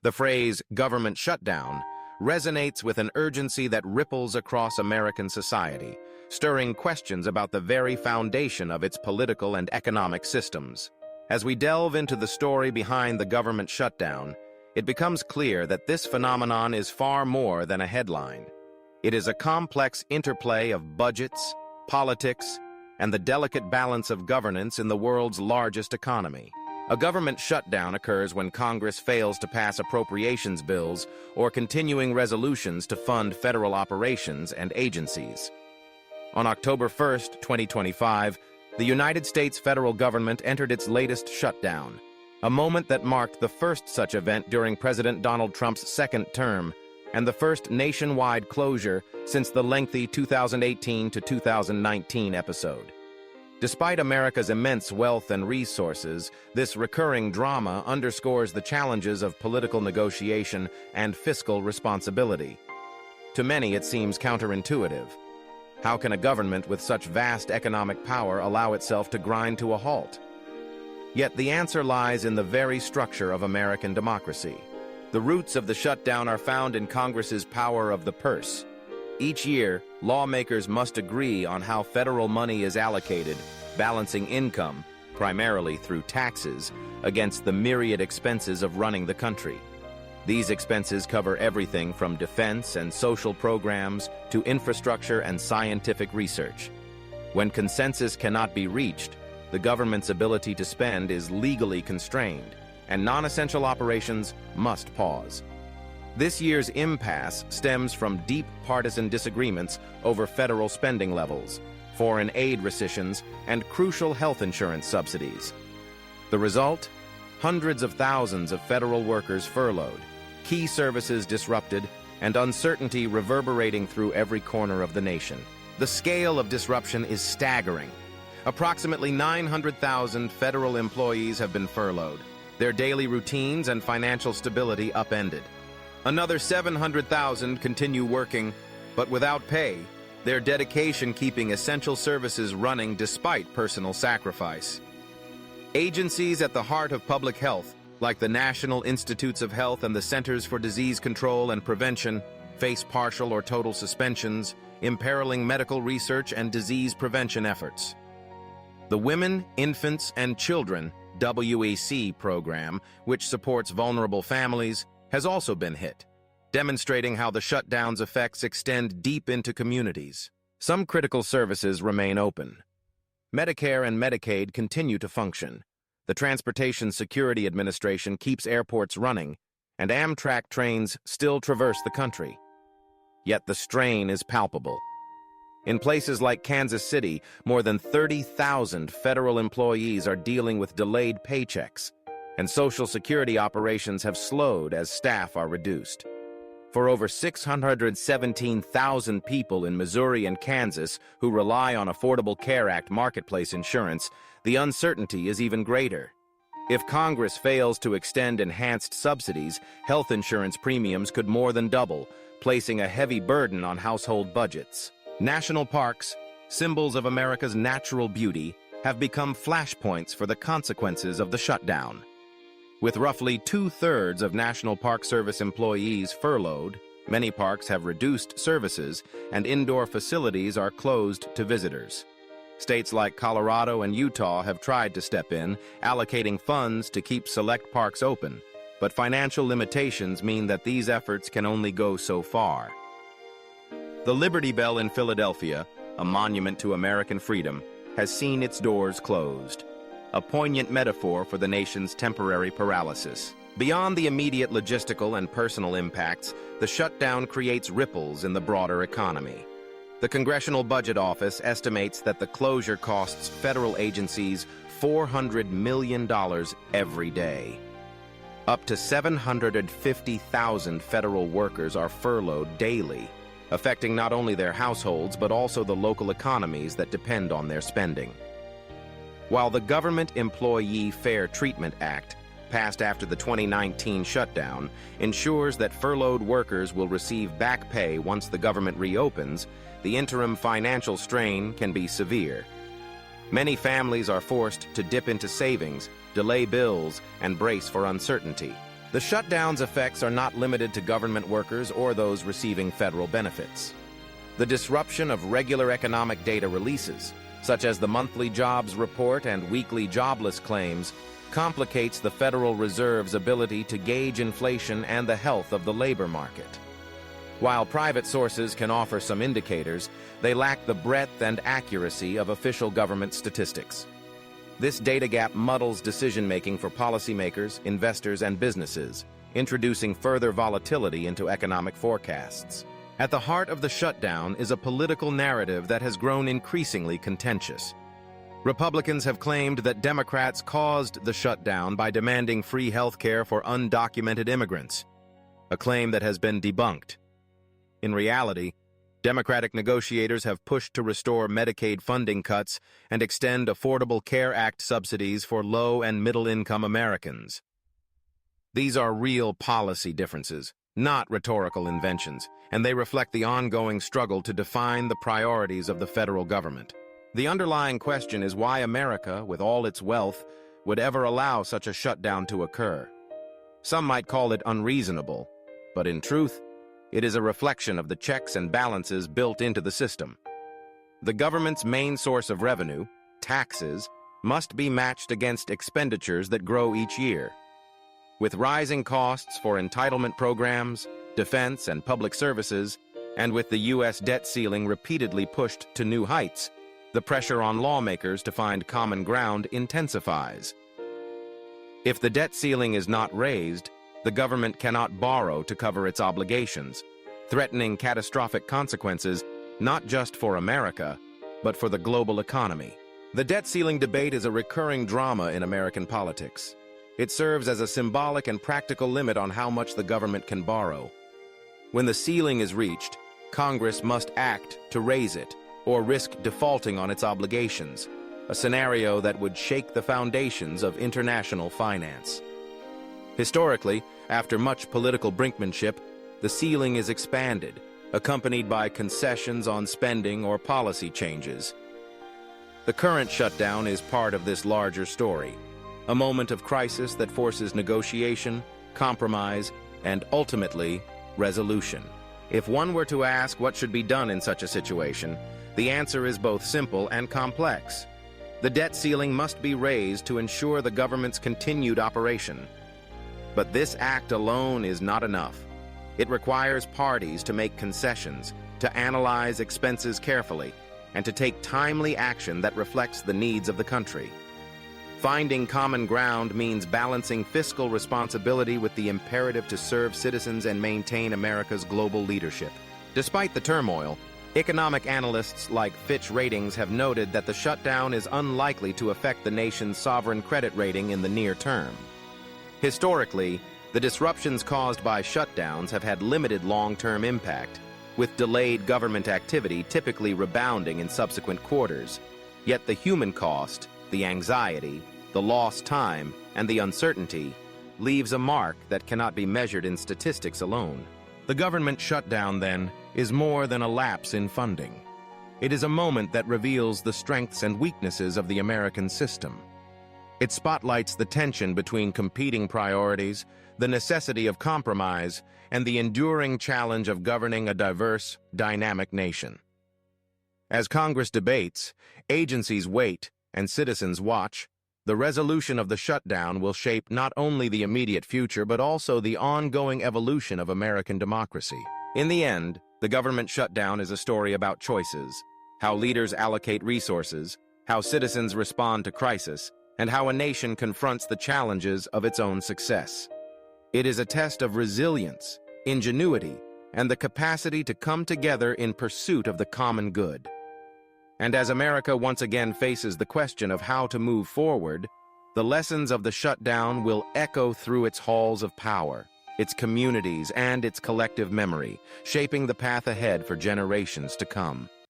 The phrase government shutdown resonates with an urgency that ripples across American society, stirring questions about the very foundation of its political and economic systems. As we delve into the story behind the government shutdown, it becomes clear that this phenomenon is far more than a headline. It is a complex interplay of budgets, politics, and the delicate balance of governance in the world's largest economy. A government shutdown occurs when Congress fails to pass appropriations bills or continuing resolutions to fund federal operations and agencies. On October 1, 2025, the United States federal government entered its latest shutdown, a moment that marked the first such event during President Donald Trump's second term and the first nationwide closure since the lengthy 2018 to 2019 episode. Despite America's immense wealth and resources, this recurring drama underscores the challenges of political negotiation and fiscal responsibility. To many, it seems counterintuitive. How can a government with such vast economic power allow itself to grind to a halt? Yet the answer lies in the very structure of American democracy. The roots of the shutdown are found in Congress's power of the purse. Each year, lawmakers must agree on how federal money is allocated, balancing income, primarily through taxes, against the myriad expenses of running the country. These expenses cover everything from defense and social programs to infrastructure and scientific research. When consensus cannot be reached, the government's ability to spend is legally constrained, and non-essential operations must pause. This year's impasse stems from deep partisan disagreements over federal spending levels, foreign aid rescissions, and crucial health insurance subsidies. The result? Hundreds of thousands of federal workers furloughed, key services disrupted, and uncertainty reverberating through every corner of the nation. The scale of disruption is staggering. Approximately 900,000 federal employees have been furloughed, their daily routines and financial stability upended. Another 700,000 continue working, but without pay, their dedication keeping essential services running despite personal sacrifice. Agencies at the heart of public health, like the National Institutes of Health and the Centers for Disease Control and Prevention, face partial or total suspensions, imperiling medical research and disease prevention efforts. The Women, Infants, and Children WEC program, which supports vulnerable families, has also been hit, demonstrating how the shutdown's effects extend deep into communities. Some critical services remain open. Medicare and Medicaid continue to function. The Transportation Security Administration keeps airports running, and Amtrak trains still traverse the country. Yet the strain is palpable. In places like Kansas City, more than 30,000 federal employees are dealing with delayed paychecks, and Social Security operations have slowed as staff are reduced. For over 617,000 people in Missouri and Kansas who rely on Affordable Care Act marketplace insurance, the uncertainty is even greater. If Congress fails to extend enhanced subsidies, health insurance premiums could more than double, placing a heavy burden on household budgets. National parks, symbols of America's natural beauty, have become flashpoints for the consequences of the shutdown. With roughly 2/3 of National Park Service employees furloughed, many parks have reduced services and indoor facilities are closed to visitors. States like Colorado and Utah have tried to step in, allocating funds to keep select parks open, but financial limitations mean that these efforts can only go so far. The Liberty Bell in Philadelphia, a monument to American freedom, has seen its doors closed, a poignant metaphor for the nation's temporary paralysis. Beyond the immediate logistical and personal impacts, the shutdown creates ripples in the broader economy. The Congressional Budget Office estimates that the closure costs federal agencies $400 million every day. Up to 750,000 federal workers are furloughed daily, affecting not only their households but also the local economies that depend on their spending. While the Government Employee Fair Treatment Act, passed after the 2019 shutdown, ensures that furloughed workers will receive back pay once the government reopens, the interim financial strain can be severe. Many families are forced to dip into savings, delay bills, and brace for uncertainty. The shutdown's effects are not limited to government workers or those receiving federal benefits. The disruption of regular economic data releases, such as the monthly jobs report and weekly jobless claims, complicates the Federal Reserve's ability to gauge inflation and the health of the labor market. While private sources can offer some indicators, they lack the breadth and accuracy of official government statistics. This data gap muddles decision-making for policymakers, investors, and businesses, introducing further volatility into economic forecasts. At the heart of the shutdown is a political narrative that has grown increasingly contentious. Republicans have claimed that Democrats caused the shutdown by demanding free health care for undocumented immigrants, a claim that has been debunked. In reality, Democratic negotiators have pushed to restore Medicaid funding cuts and extend Affordable Care Act subsidies for low- and middle-income Americans. These are real policy differences, not rhetorical inventions, and they reflect the ongoing struggle to define the priorities of the federal government. The underlying question is why America, with all its wealth, would ever allow such a shutdown to occur. Some might call it unreasonable, but in truth, it is a reflection of the checks and balances built into the system. The government's main source of revenue, taxes, must be matched against expenditures that grow each year. With rising costs for entitlement programs, defense, and public services, and with the U.S. debt ceiling repeatedly pushed to new heights, the pressure on lawmakers to find common ground intensifies. If the debt ceiling is not raised, the government cannot borrow to cover its obligations, threatening catastrophic consequences not just for America, but for the global economy. The debt ceiling debate is a recurring drama in American politics. It serves as a symbolic and practical limit on how much the government can borrow. When the ceiling is reached, Congress must act to raise it, or risk defaulting on its obligations, a scenario that would shake the foundations of international finance. Historically, after much political brinkmanship, the ceiling is expanded, accompanied by concessions on spending or policy changes. The current shutdown is part of this larger story, a moment of crisis that forces negotiation, compromise, and ultimately, resolution. If one were to ask what should be done in such a situation, the answer is both simple and complex. The debt ceiling must be raised to ensure the government's continued operation. But this act alone is not enough. It requires parties to make concessions, to analyze expenses carefully, and to take timely action that reflects the needs of the country. Finding common ground means balancing fiscal responsibility with the imperative to serve citizens and maintain America's global leadership. Despite the turmoil, economic analysts like Fitch Ratings have noted that the shutdown is unlikely to affect the nation's sovereign credit rating in the near term. Historically, the disruptions caused by shutdowns have had limited long-term impact, with delayed government activity typically rebounding in subsequent quarters. Yet the human cost, the anxiety, the lost time, and the uncertainty leaves a mark that cannot be measured in statistics alone. The government shutdown, then, is more than a lapse in funding. It is a moment that reveals the strengths and weaknesses of the American system. It spotlights the tension between competing priorities, the necessity of compromise, and the enduring challenge of governing a diverse, dynamic nation. As Congress debates, agencies wait, and citizens watch, the resolution of the shutdown will shape not only the immediate future but also the ongoing evolution of American democracy. In the end, the government shutdown is a story about choices, how leaders allocate resources, how citizens respond to crisis, and how a nation confronts the challenges of its own success. It is a test of resilience, ingenuity, and the capacity to come together in pursuit of the common good. And as America once again faces the question of how to move forward, the lessons of the shutdown will echo through its halls of power, its communities, and its collective memory, shaping the path ahead for generations to come.